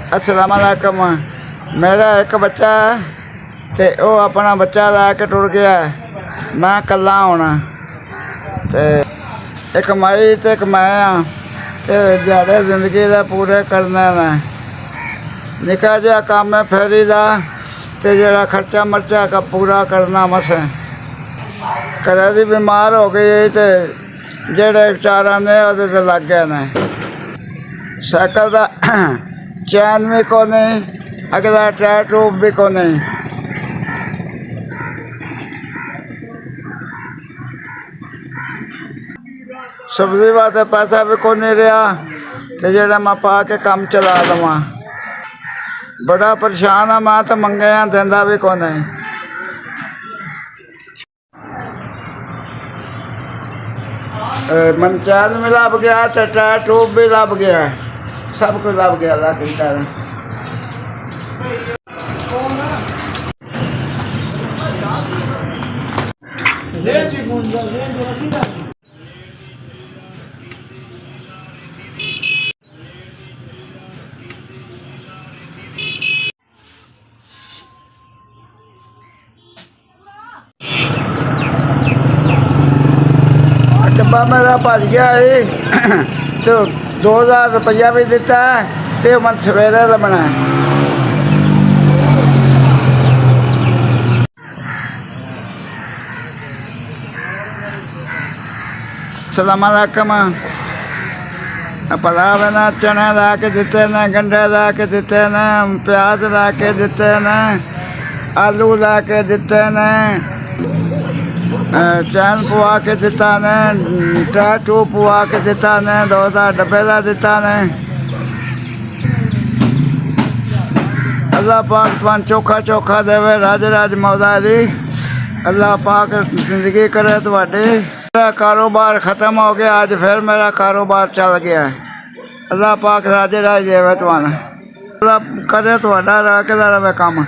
अस्सलाम वालेकुम। मेरा एक बच्चा है ते वो अपना बच्चा लैके टुर गया है। मैं कल्ला होना ते एक माई ते एक मैं हाँ ते दिहाड़े जिंदगी दे पूरे करने ने। निका जिहा काम है फेरी दा ते जेड़ा खर्चा मर्चा का पूरा करना मसे। घरै दी बीमार हो गई ते जेड़े चारा ने ओहदे ते लग गए ने। साइकिल दा चैन भी को नहीं, अगला टायर ट्यूब भी को नहीं। सब्जी वास्ते पैसा भी को नहीं रहा ते जेड़ा मैं पा के काम चला लवां। बड़ा परेशान हाँ मैं तो मंगे देंदा भी को नहीं। मन चैन भी लभ गया तो टायर ट्यूब भी लभ गया, सब कुछ लभ गया अल्लाह की तरह। डब्बा मेरा भज गया है तो 2000 रुपया भी दिता है तो मैं सवेरे लभना है। अस्सलाम वालेकुम। भला बना चने ला के दिते ने, गंढे ला के दिते ने, प्याज ला के दिते ने, आलू ला के दिते ने, चैन पवा के दिता ने, टायर ट्यूब पवा के दिता ने, 2000 डब्बे का दिता ने। अल्लाह पाक तुम चोखा चोखा देवे, राज राज मौला दी। अल्लाह पाक जिंदगी करे तुहाडी। मेरा कारोबार ख़त्म हो गया, आज फिर मेरा कारोबार चल गया है। अल्लाह पाक राज राज देवे तुहानू। अल्लाह करे तुहाडा रखे रहे काम।